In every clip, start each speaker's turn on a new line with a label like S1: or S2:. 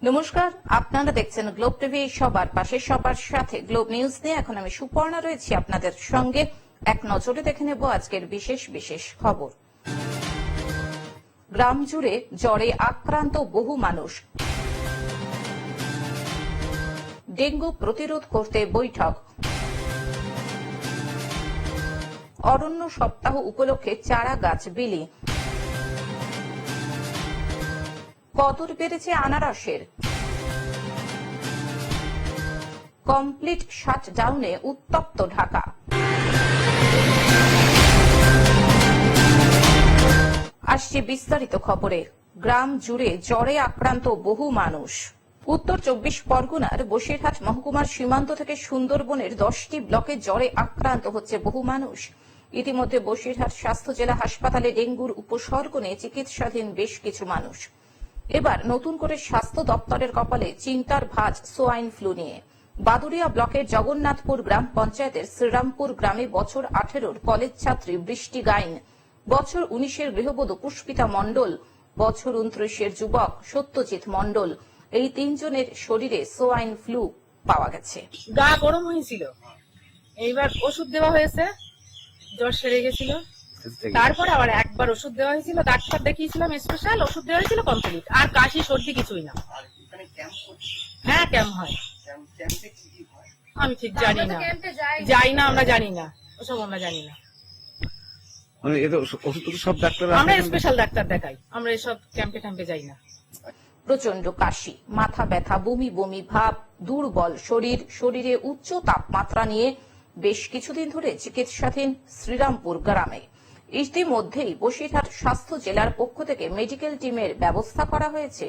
S1: নমস্কার, আপনারা দেখছেন গ্লোব টিভি, সবার পাশে সবার সাথে। গ্লোব নিউজ নিয়ে এখন আমি সুপর্ণা রয়েছি আপনাদের সঙ্গে। এক নজরে দেখে নেব আজকের বিশেষ বিশেষ খবর। গ্রাম জুড়ে জ্বরে আক্রান্ত বহু মানুষ, ডেঙ্গু প্রতিরোধ করতে বৈঠক। অরণ্য সপ্তাহ উপলক্ষে চারা গাছ বিলি। কদর বেড়েছে আনারসের। কমপ্লিট শাটডাউনে উত্তপ্ত ঢাকা। আসছে বিস্তারিত খবরে। গ্রাম জুড়ে জ্বরে আক্রান্ত বহু মানুষ। উত্তর 24 পরগনার বসিরহাট মহকুমার সীমান্ত থেকে সুন্দরবনের 10টি ব্লকে জ্বরে আক্রান্ত হচ্ছে বহু মানুষ। ইতিমধ্যে বসিরহাট স্বাস্থ্য জেলা হাসপাতালে ডেঙ্গুর উপসর্গ নিয়ে চিকিৎসাধীন বেশ কিছু মানুষ। এবার নতুন করে স্বাস্থ্য দপ্তরের কপালে চিন্তার ভাঁজ সোয়াইন ফ্লু নিয়ে। বাদুরিয়া ব্লকের জগন্নাথপুর গ্রাম পঞ্চায়েতের শ্রীরামপুর গ্রামে বছর 18-র কলেজ ছাত্রী বৃষ্টি গাইন, বছর 19-এর গৃহবধূ পুষ্পিতা মণ্ডল, বছর 29-এর যুবক সত্যজিৎ মণ্ডল, এই তিনজনের শরীরে সোয়াইন ফ্লু পাওয়া গেছে।
S2: গা গরম হয়েছিল, এইবার ওষুধ দেওয়া হয়েছে, জ্বর সেরে গেছিল। তারপর আবার একবার ওষুধ দেওয়া হয়েছিল, ডাক্তার দেখিয়েছিলাম স্পেশাল, ওষুধ দেওয়া হয়েছিল কমপ্লিট। আর কাশি সর্দি কিছুই না। হ্যাঁ, ক্যাম্প হয়। আমি ঠিক জানি না, যাই না, আমরা জানি না, ওসব আমরা জানি না। আমরা স্পেশাল ডাক্তার দেখাই, আমরা এসব ক্যাম্পে ট্যাম্পে যাই না।
S1: প্রচন্ড কাশি, মাথা ব্যথা, বমি বমি ভাব, দুর্বল শরীর, শরীরে উচ্চ তাপমাত্রা নিয়ে বেশ কিছুদিন ধরে চিকিৎসাধীন শ্রীরামপুর গ্রামে। ইতিমধ্যেই বসিরহাট স্বাস্থ্য জেলার পক্ষ থেকে মেডিকেল টিমের ব্যবস্থা করা হয়েছে।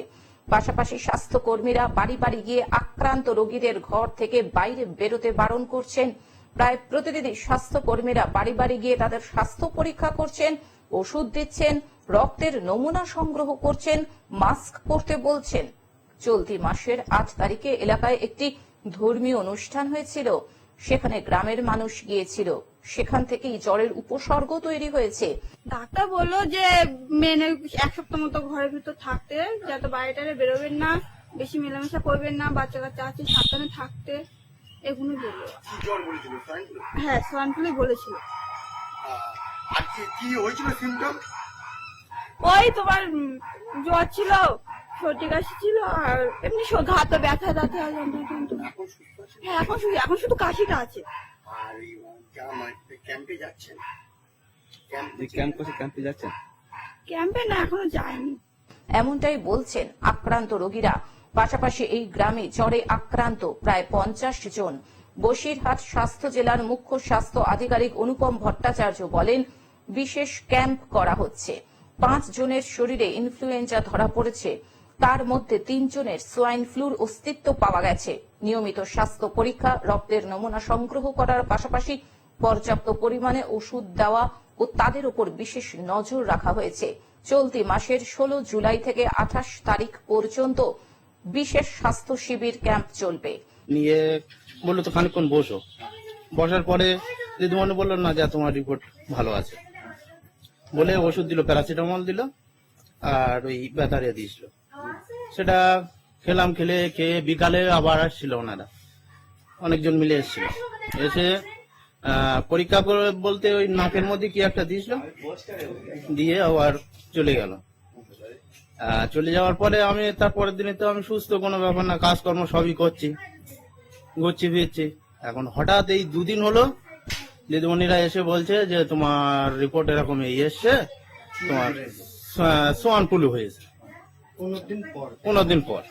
S1: পাশাপাশি স্বাস্থ্যকর্মীরা বাড়ি বাড়ি গিয়ে আক্রান্ত রোগীদের ঘর থেকে বাইরে বেরোতে বারণ করছেন। প্রায় প্রতিদিনই স্বাস্থ্যকর্মীরা বাড়ি বাড়ি গিয়ে তাদের স্বাস্থ্য পরীক্ষা করছেন, ওষুধ দিচ্ছেন, রক্তের নমুনা সংগ্রহ করছেন, মাস্ক পরতে বলছেন। চলতি মাসের 8 তারিখে এলাকায় একটি ধর্মীয় অনুষ্ঠান হয়েছিল, সেখানে গ্রামের মানুষ গিয়েছিল। সেখান থেকেই জ্বরের উপসর্গ তৈরি হয়েছে।
S3: ডাক্তার বললো যে মেনে 1 সপ্তাহ মতো ঘরের ভিতর থাকতে, যাতে বাইরে বেরোবেন না, বেশি মেলামেশা করবেন না, বাচ্চা কাচ্চা আছে সাবধানে থাকতে, এগুলো বললো। হ্যাঁ, সোয়াইন ফ্লু বলেছিল।
S4: আজকে কি হয়েছিল সিমটম?
S3: ওই তোমার জ্বর ছিল, সর্দি কাশি ছিল, আর এমনি হাতে ব্যথা ব্যথা। হ্যাঁ, এখন শুধু কাশিটা আছে।
S4: আর ক্যাম্পে যাচ্ছেন?
S3: ক্যাম্পে না, এখনো যায়নি।
S1: এমনটাই বলছেন আক্রান্ত রোগীরা। পাশাপাশি এই গ্রামে জ্বরে আক্রান্ত প্রায় 50 জন। বসিরহাট স্বাস্থ্য জেলার মুখ্য স্বাস্থ্য আধিকারিক অনুপম ভট্টাচার্য বলেন, বিশেষ ক্যাম্প করা হচ্ছে। 5 জনের শরীরে ইনফ্লুয়েঞ্জা ধরা পড়েছে, তার মধ্যে 3 জনের সোয়াইন ফ্লুর অস্তিত্ব পাওয়া গেছে। নিয়মিত স্বাস্থ্য পরীক্ষা, রক্তের নমুনা সংগ্রহ করার পাশাপাশি পর্যাপ্ত পরিমাণে ওষুধ দেওয়া ও তাদের উপর বিশেষ নজর রাখা হয়েছে। চলতি মাসের 16 জুলাই থেকে 28 তারিখ পর্যন্ত বিশেষ স্বাস্থ্য শিবির ক্যাম্প চলবে।
S5: নিয়ে বললো তো খানিকক্ষণ বসার পরে দিদিমণি বললো না, যা তোমার রিপোর্ট ভালো আছে বলে ওষুধ দিল, প্যারাসিটামল দিল আর ওই ব্যাটারিয়া দিয়েছিল। সেটা খেলাম, খেয়ে বিকালে আবার আসছিল ওনারা, অনেকজন মিলে এসেছিল। এসে পরীক্ষা করে বলতে ওই নাকের মধ্যে কি একটা দিয়েছিল, দিয়ে আবার চলে গেল। চলে যাওয়ার পরে আমি তারপরের দিনে তো আমি সুস্থ, কোনো ব্যাপার না, কাজকর্ম সবই করছি, ঘুরছি ফিরছি। এখন হঠাৎ এই 2 দিন হলো দিদিমণিরা এসে বলছে যে তোমার রিপোর্ট এরকম এসছে, তোমার সোয়াইন ফ্লু হয়েছে 15 দিন পর।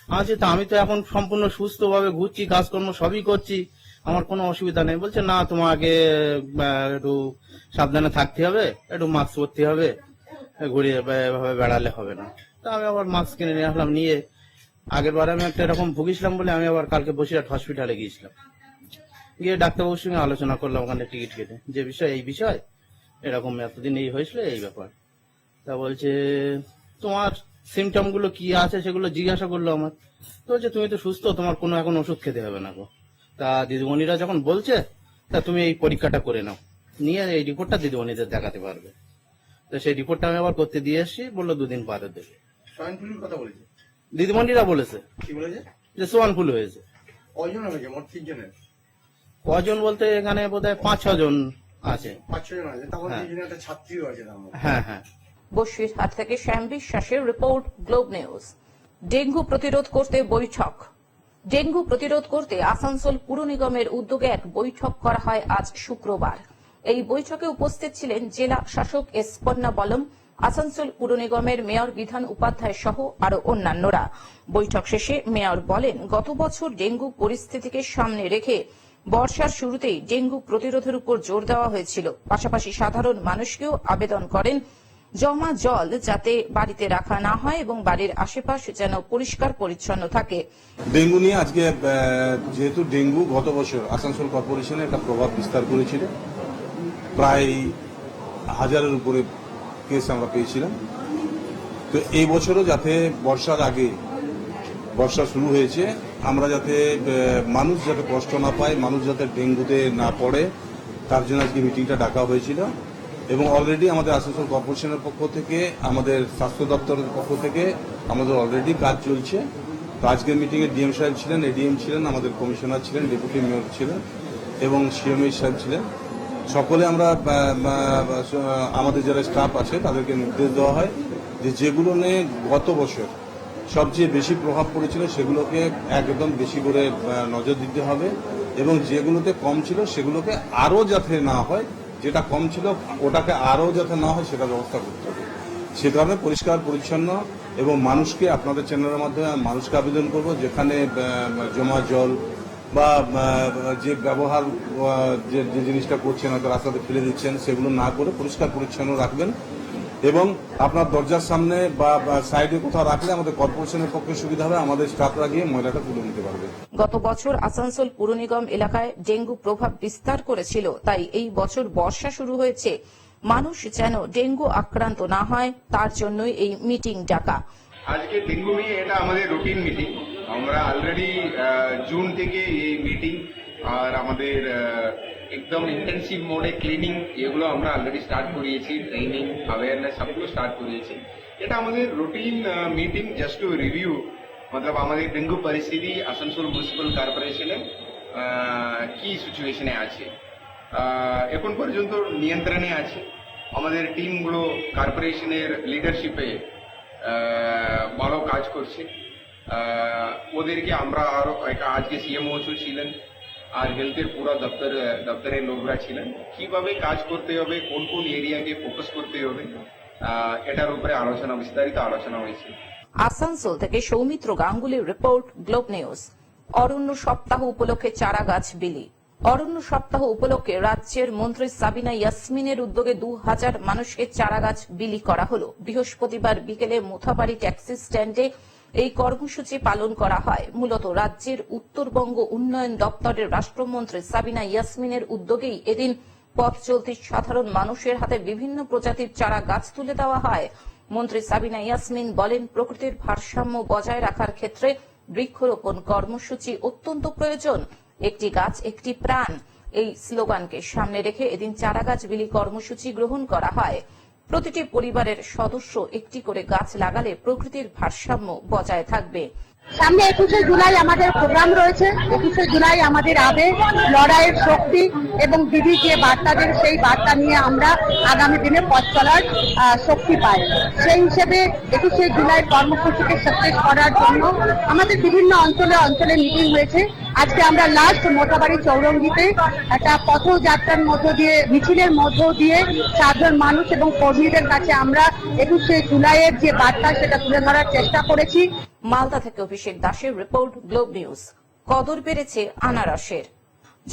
S5: আচ্ছা, তা আমি তো এখন সম্পূর্ণ সুস্থ ভাবে ঘুরছি, কাজকর্ম সবই করছি, আমার কোনো অসুবিধা নেই। বলছে না, তোমাকে একটু সাবধানে থাকতে হবে, একটু মাস্ক পরতে হবে, ঘুরিয়ে এভাবে বেড়ালে হবে না। তা আমি আবার মাস্ক কিনে নিয়ে আসলাম। নিয়ে আগের বার আমি একটা এরকম ভুগিছিলাম বলে আমি আবার কালকে বসিরহাট হসপিটালে গিয়েছিলাম। গিয়ে ডাক্তারবাবুর সঙ্গে আলোচনা করলাম ওখানে টিকিট কেটে, যে বিষয় এই বিষয় এরকম এতদিন এই হয়েছিল, এই ব্যাপার। তা বলছে তোমার সিমটম গুলো কি আছে সেগুলো জিজ্ঞাসা করলো আমার। তো বলছে তুমি তো সুস্থ, তোমার কোনো এখন ওষুধ খেতে হবে না গো। তা দিদিমণিরা যখন বলছে, তা তুমি এই পরীক্ষাটা করে নাও, নিয়ে এই রিপোর্টটা দিদিমণিদের দেখাতে পারবে। তো সেই রিপোর্টটা আমি আবার করতে দিয়ে এসেছি, বললো 2 দিন পরে দেবে।
S4: সোয়াইন ফ্লুর কথা বলেছে?
S5: দিদিমণিরা বলেছে
S4: কি বলেছে?
S5: যে সোয়ান ফ্লু হয়েছে।
S4: কয়জন হয়েছে? মোট 3 জনের?
S5: কজন বলতে এখানে বোধহয় 5-6 জন আছে।
S4: 5-6 জন আছে। তখন
S5: হ্যাঁ।
S4: 3 জনের একটা ছাত্রীও আছে তার মধ্যে।
S5: হ্যাঁ হ্যাঁ।
S1: বসিরহাট থেকে শ্যাম বিশ্বাসের রিপোর্ট, গ্লোব নিউজ। ডেঙ্গু প্রতিরোধ করতে বৈঠক। ডেঙ্গু প্রতিরোধ করতে আসানসোল পুর নিগমের উদ্যোগে এক বৈঠক করা হয় আজ শুক্রবার। এই বৈঠকে উপস্থিত ছিলেন জেলা শাসক এস পন্নাবলম, আসানসোল পুর নিগমের মেয়র বিধান উপাধ্যায় সহ আরো অন্যান্যরা। বৈঠক শেষে মেয়র বলেন, গত বছর ডেঙ্গু পরিস্থিতিকে সামনে রেখে বর্ষার শুরুতেই ডেঙ্গু প্রতিরোধের উপর জোর দেওয়া হয়েছিল। পাশাপাশি সাধারণ মানুষকেও আবেদন করেন জমা জল যাতে বাড়িতে রাখা না হয় এবং বাড়ির আশেপাশ যেন পরিষ্কার পরিচ্ছন্ন থাকে।
S6: ডেঙ্গু নিয়ে আজকে যেহেতু ডেঙ্গু গত বছর আসানসোল কর্পোরেশনে একটা প্রভাব বিস্তার করেছিল, প্রায় 1000-এর উপরে কেস আমরা পেয়েছিলাম। তো এই বছরও যাতে বর্ষার আগে, বর্ষা শুরু হয়েছে, আমরা যাতে মানুষ যাতে কষ্ট না পায়, মানুষ যাতে ডেঙ্গুতে না পড়ে, তার জন্য আজকে মিটিংটা ডাকা হয়েছিল। এবং অলরেডি আমাদের আসানসোল কর্পোরেশনের পক্ষ থেকে, আমাদের স্বাস্থ্য দপ্তরের পক্ষ থেকে আমাদের অলরেডি কাজ চলছে। তো আজকের মিটিংয়ে ডিএম সাহেব ছিলেন, এডিএম ছিলেন, আমাদের কমিশনার ছিলেন, ডেপুটি মেয়র ছিলেন এবং সিএমএ সাহেব ছিলেন। সকলে আমরা আমাদের যারা স্টাফ আছে তাদেরকে নির্দেশ দেওয়া হয় যে যেগুলো নিয়ে গত বছর সবচেয়ে বেশি প্রভাব পড়েছিল সেগুলোকে একদম বেশি করে নজর দিতে হবে এবং যেগুলোতে কম ছিল সেগুলোকে আরও যাতে না হয়, যেটা কম ছিল ওটাকে আরও যাতে না হয় সেটা ব্যবস্থা করতে হবে। সে কারণে পরিষ্কার পরিচ্ছন্ন এবং মানুষকে, আপনাদের চ্যানেলের মাধ্যমে মানুষকে আবেদন করব, যেখানে জমা জল বা যে ব্যবহার যে জিনিসটা করছেন, হয়তো রাস্তাতে ফেলে দিচ্ছেন, সেগুলো না করে পরিষ্কার পরিচ্ছন্ন রাখবেন এবং আপনার দরজার সামনে বা সাইডে কোথাও রাখলে আমাদের কর্পোরেশনের পক্ষে সুবিধা হবে, আমাদের স্টাফরা গিয়ে ময়লাটা তুলে নিতে পারবে।
S1: গত বছর আসানসোল পুর নিগম এলাকায় ডেঙ্গু প্রভাব বিস্তার করেছিল, তাই এই বছর বর্ষা শুরু হয়েছে, মানুষ যেন ডেঙ্গু আক্রান্ত না হয় তার জন্যই এই মিটিং ডাকা।
S7: আজকে ডেঙ্গু নিয়ে এটা আমাদের রুটিন মিটিং। আমরা অলরেডি জুন থেকে এই মিটিং আর আমাদের একদম ইন্টেন্সিভ মোডে ক্লিনিং এগুলো আমরা অলরেডি স্টার্ট করিয়েছি, ট্রেনিং, অ্যাওয়ারনেস সবগুলো স্টার্ট করিয়েছি। এটা আমাদের routine meeting just to review, মতলব আমাদের ডেঙ্গু পরিস্থিতি আসানসোল মিউনিসিপাল কর্পোরেশনে কি সিচুয়েশনে আছে, এখন পর্যন্ত নিয়ন্ত্রণে আছে। আমাদের টিমগুলো কর্পোরেশনের লিডারশিপে ভালো কাজ করছে। ওদেরকে আমরা আরো আজকে সিএমও ছিলেন আর হেলথের পুরো দপ্তরের লোকরা ছিলেন, কিভাবে কাজ করতে হবে, কোন কোন এরিয়াকে ফোকাস করতে হবে, এটার উপরে বিস্তারিত আলোচনা হয়েছে।
S1: আসানসোল থেকে সৌমিত্র গাঙ্গুলির রিপোর্ট, গ্লোব নিউজ। অরণ্য সপ্তাহ উপলক্ষে চারা গাছ বিলি। অরণ্য সপ্তাহ উপলক্ষে রাজ্যের মন্ত্রী সাবিনা ইয়াসমিনের উদ্যোগে 2000 মানুষকে চারা গাছ বিলি করা হলো। বৃহস্পতিবার বিকেলে মোথাবাড়ি ট্যাক্সি স্ট্যান্ডে এই কর্মসূচি পালন করা হয়। মূলত রাজ্যের উত্তরবঙ্গ উন্নয়ন দপ্তরের রাষ্ট্রমন্ত্রী সাবিনা ইয়াসমিনের উদ্যোগেই এদিন পথ চলতি সাধারণ মানুষের হাতে বিভিন্ন প্রজাতির চারা গাছ তুলে দেওয়া হয়। মন্ত্রী সাবিনা ইয়াসমিন বলেন, প্রকৃতির ভারসাম্য বজায় রাখার ক্ষেত্রে বৃক্ষরোপণ কর্মসূচি অত্যন্ত প্রয়োজন। একটি গাছ একটি প্রাণ, এই স্লোগানকে সামনে রেখে এদিন চারা গাছ বিলি কর্মসূচি গ্রহণ করা হয়। প্রতিটি পরিবারের সদস্য একটি করে গাছ লাগালে প্রকৃতির ভারসাম্য বজায় থাকবে।
S8: সামনে 21শে জুলাই আমাদের প্রোগ্রাম রয়েছে। 21শে জুলাই আমাদের আবেগ, লড়াইয়ের শক্তি এবং দিদি যে বার্তা দেন সেই বার্তা নিয়ে আমরা আগামী দিনে পথ চলার শক্তি পাই। সেই হিসেবে 21শে জুলাই কর্মসূচিকে সাকসেস করার জন্য আমাদের বিভিন্ন অঞ্চলে মিটিং হয়েছে। আজকে আমরা লাস্ট মোথাবাড়ি চৌরঙ্গিতে একটা পথযাত্রার মধ্য দিয়ে, মিছিলের মধ্য দিয়ে সাধারণ মানুষ এবং কর্মীদের কাছে আমরা 21শে জুলাইয়ের যে বার্তা সেটা তুলে ধরার চেষ্টা করেছি।
S1: মালদা থেকে অভিষেক দাসের রিপোর্ট, গ্লোব নিউজ। কদর বেড়েছে আনারসের।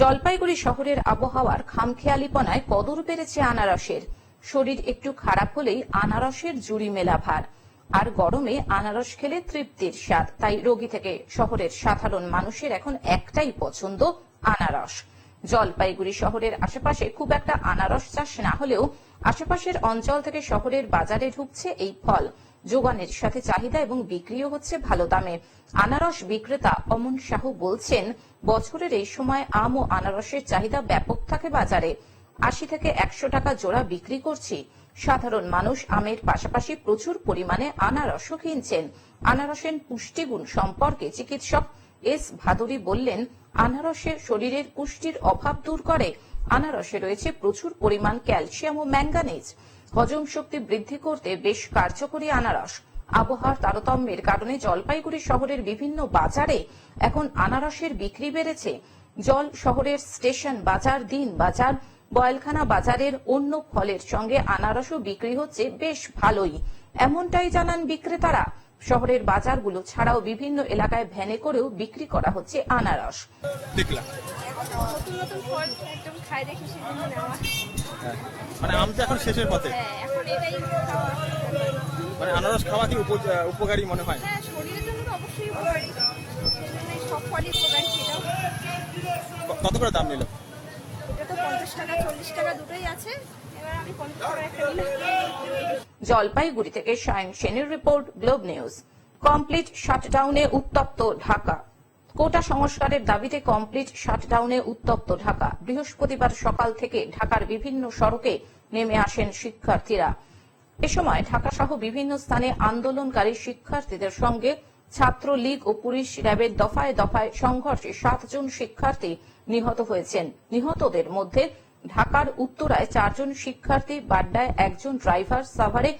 S1: জলপাইগুড়ি শহরের আবহাওয়ার খামখেয়ালিপনায় কদর বেড়েছে আনারসের। শরীর একটু খারাপ হলেই আনারসের জুড়ি মেলা ভার। আর গরমে আনারস খেলে তৃপ্তির স্বাদ। তাই রোগী থেকে শহরের সাধারণ মানুষের এখন একটাই পছন্দ, আনারস। জলপাইগুড়ি শহরের আশেপাশে খুব একটা আনারস চাষ না হলেও আশেপাশের অঞ্চল থেকে শহরের বাজারে ঢুকছে এই ফল। যোগানের সাথে চাহিদা এবং বিক্রিও হচ্ছে ভালো দামে। আনারস বিক্রেতা অমন সাহু বলছেন, বছরের এই সময় আম ও আনারসের চাহিদা ব্যাপক থাকে বাজারে। 80 থেকে 100 টাকা জোড়া বিক্রি করছি। সাধারণ মানুষ আমের পাশাপাশি প্রচুর পরিমাণে আনারসও কিনছেন। আনারসের পুষ্টিগুণ সম্পর্কে চিকিৎসক এস ভাদুরী বললেন, আনারসে শরীরের পুষ্টির অভাব দূর করে। আনারসে রয়েছে প্রচুর পরিমাণ ক্যালসিয়াম ও ম্যাঙ্গানিজ। হজম শক্তি বৃদ্ধি করতে বেশ কার্যকরী আনারস। আবহাওয়ার তারতম্যের কারণে জলপাইগুড়ি শহরের বিভিন্ন বাজারে এখন আনারসের বিক্রি বেড়েছে। জল শহরের স্টেশন বাজার, দিন বাজার, বয়েলখানা বাজারের অন্য ফলের সঙ্গে আনারসও বিক্রি হচ্ছে বেশ ভালোই, এমনটাই জানান বিক্রেতারা। শহরের বাজারগুলো ছাড়াও বিভিন্ন এলাকায় ভ্যানে করেও বিক্রি করা হচ্ছে আনারস।
S9: দেখলাম
S3: নতুন নতুন ফল একদম খাই দেখি সেজন্য নেওয়া।
S9: মানে আম তো এখন শেষের পথে,
S3: এখন এটাই খাওয়া।
S9: মানে আনারস খাওয়া কি উপকারী মনে হয়?
S3: হ্যাঁ, শরীরের জন্য তো অবশ্যই উপকারী, সেজন্য সব ফলই উপকারী। সেটাও
S9: কত করে দাম নিল?
S3: এটা তো 50 টাকা 40 টাকা দুটোই আছে, এবার আমি 50 টাকা একটা নিলাম।
S1: জলপাইগুড়ি থেকে সায়ন সেনের রিপোর্ট, গ্লোব নিউজ। কমপ্লিট শাটডাউনে উত্তপ্ত ঢাকা। কোটা সংস্কারের দাবিতে কমপ্লিট শাটডাউনে উত্তপ্ত ঢাকা। বৃহস্পতিবার সকাল থেকে ঢাকার বিভিন্ন সড়কে নেমে আসেন শিক্ষার্থীরা। এ সময় ঢাকা সহ বিভিন্ন স্থানে আন্দোলনকারী শিক্ষার্থীদের সঙ্গে ছাত্রলীগ ও পুলিশ র্যাবের দফায় দফায় সংঘর্ষে 7 জন শিক্ষার্থী নিহত হয়েছেন। নিহতদের মধ্যে ঢাকার উত্তরায় 4 জন শিক্ষার্থী, বাড্ডায় 1 জন ড্রাইভার, সাভারে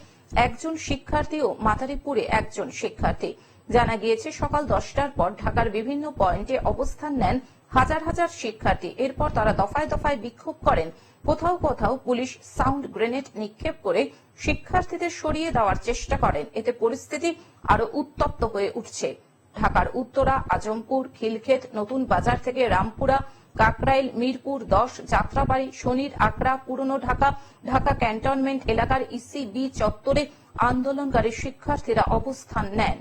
S1: 1 জন শিক্ষার্থী ও মাদারীপুরে 1 জন শিক্ষার্থী। জানা গিয়েছে সকাল 10টার পর ঢাকার বিভিন্ন পয়েন্টে অবস্থান নেন হাজার হাজার শিক্ষার্থী। এরপর তারা দফায় দফায় বিক্ষোভ করেন। কোথাও কোথাও পুলিশ সাউন্ড গ্রেনেড নিক্ষেপ করে শিক্ষার্থীদের সরিয়ে দেওয়ার চেষ্টা করেন। এতে পরিস্থিতি আরো উত্তপ্ত হয়ে উঠছে। ঢাকার উত্তরা, আজমপুর, খিলক্ষেত, নতুন বাজার থেকে রামপুরা, কাকরাইল, মিরপুর 10, যাত্রাবাড়ি, শনির আকড়া, পুরনো ঢাকা, ঢাকা ক্যান্টনমেন্ট এলাকার ইসিবি চত্বরে আন্দোলনকারী শিক্ষার্থীরা অবস্থান নেন।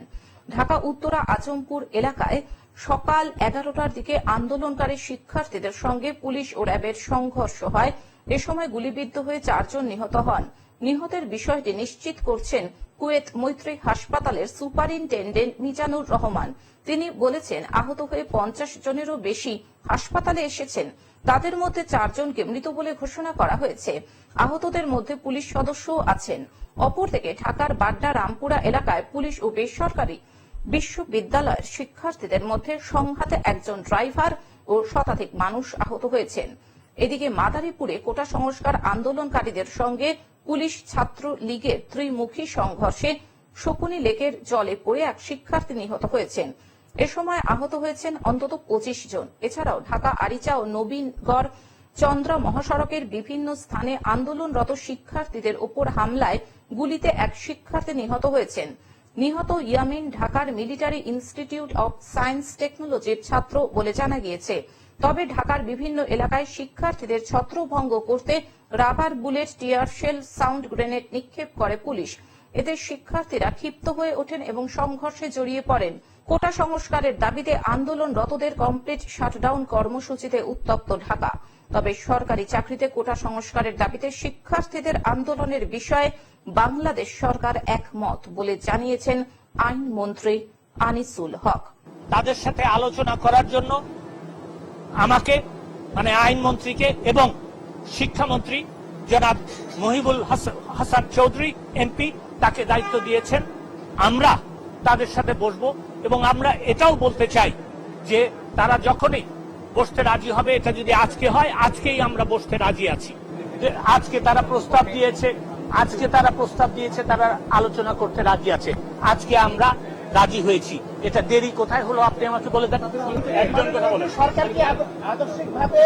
S1: ঢাকা উত্তরা আজমপুর এলাকায় সকাল 11টার দিকে আন্দোলনকারী শিক্ষার্থীদের সঙ্গে পুলিশ ও র্যাবের সংঘর্ষ হয়। এ সময় গুলিবিদ্ধ হয়ে 4 জন নিহত হন। নিহতের বিষয়টি নিশ্চিত করছেন কুয়েত মৈত্রী হাসপাতালের সুপারিনটেন্ডেন্ট মিজানুর রহমান। তিনি বলেছেন, আহত হয়ে 50 জনেরও বেশি হাসপাতালে এসেছেন। তাদের মধ্যে 4 জনকে মৃত বলে ঘোষণা করা হয়েছে। আহতদের মধ্যে পুলিশ সদস্যও আছেন। অপরদিকে ঢাকার বাড্ডা, রামপুরা এলাকায় পুলিশ ও বেসরকারি বিশ্ববিদ্যালয়ের শিক্ষার্থীদের মধ্যে সংঘাতে 1 জন ড্রাইভার ও শতাধিক মানুষ আহত হয়েছেন। এদিকে মাদারীপুরে কোটা সংস্কার আন্দোলনকারীদের সঙ্গে পুলিশ ছাত্র লীগের ত্রিমুখী সংঘর্ষে শকুনি লেকের জলে পড়ে 1 শিক্ষার্থী নিহত হয়েছেন। এ সময় আহত হয়েছেন অন্তত 25 জন। এছাড়াও ঢাকা আরিচা ও নবীনগড় চন্দ্রা মহাসড়কের বিভিন্ন স্থানে আন্দোলনরত শিক্ষার্থীদের উপর হামলায় গুলিতে 1 শিক্ষার্থী নিহত হয়েছেন। নিহত ইয়ামিন ঢাকার মিলিটারি ইনস্টিটিউট অব সায়েন্স টেকনোলজির ছাত্র বলে জানা গিয়েছে। তবে ঢাকার বিভিন্ন এলাকায় শিক্ষার্থীদের ছত্রভঙ্গ করতে rubber bullet, tear shell, sound grenade নিক্ষেপ করে পুলিশ। এতে শিক্ষার্থীরা ক্ষিপ্ত হয়ে ওঠেন এবং সংঘর্ষে জড়িয়ে পড়েন। কোটা সংস্কারের দাবিতে আন্দোলনরতদের কমপ্লিট শাটডাউন কর্মসূচিতে উত্তপ্ত ঢাকা। তবে সরকারি চাকরিতে কোটা সংস্কারের দাবিতে শিক্ষার্থীদের আন্দোলনের বিষয়ে বাংলাদেশ সরকার একমত বলে জানিয়েছেন আইনমন্ত্রী আনিসুল হক।
S10: তাদের সাথে আলোচনা করার জন্য আমাকে মানে আইনমন্ত্রীকে এবং শিক্ষামন্ত্রী জনাব মহিবুল হাসান চৌধুরী এমপি তাকে দায়িত্ব দিয়েছেন। আমরা তাদের সাথে বসবো এবং আমরা এটাও বলতে চাই যে তারা যখনই বসতে রাজি হবে, এটা যদি আজকে হয়, আজকেই আমরা বসতে রাজি আছি। আজকে তারা প্রস্তাব দিয়েছে, তারা আলোচনা করতে রাজি আছে। আজকে আমরা রাজি হয়েছি। এটা দেরি কোথায় হলো আপনি আমাকে বলে দেন। একজন কথা বলেন, সরকার কি আদর্শিকভাবে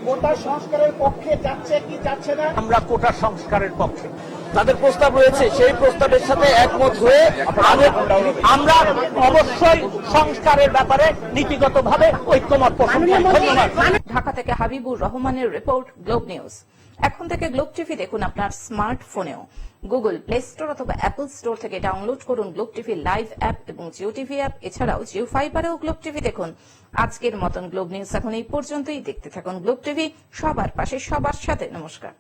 S10: কোটা সংস্কারের পক্ষে যাচ্ছে কি যাচ্ছে না? আমরা কোটা সংস্কারের পক্ষে। তাদের প্রস্তাব রয়েছে, সেই প্রস্তাবের সাথে একমত হয়ে আমরা অবশ্যই সংস্কারের ব্যাপারে নীতিগতভাবে ঐক্যমত পোষণ করি। ধন্যবাদ।
S1: ঢাকা থেকে হাবিবুর রহমানের রিপোর্ট, গ্লোব নিউজ। এখন থেকে গ্লোব টিভি দেখুন আপনার স্মার্টফোনেও। গুগল প্লে স্টোর অথবা অ্যাপল স্টোর থেকে ডাউনলোড করুন গ্লোব টিভি লাইভ অ্যাপ এবং জিও টিভি অ্যাপ। এছাড়াও জিও ফাইবারেও গ্লোব টিভি দেখুন। আজকের মতন গ্লোব নিউজ এখন এই পর্যন্তই। দেখতে থাকুন গ্লোব টিভি, সবার পাশে সবার সাথে। নমস্কার।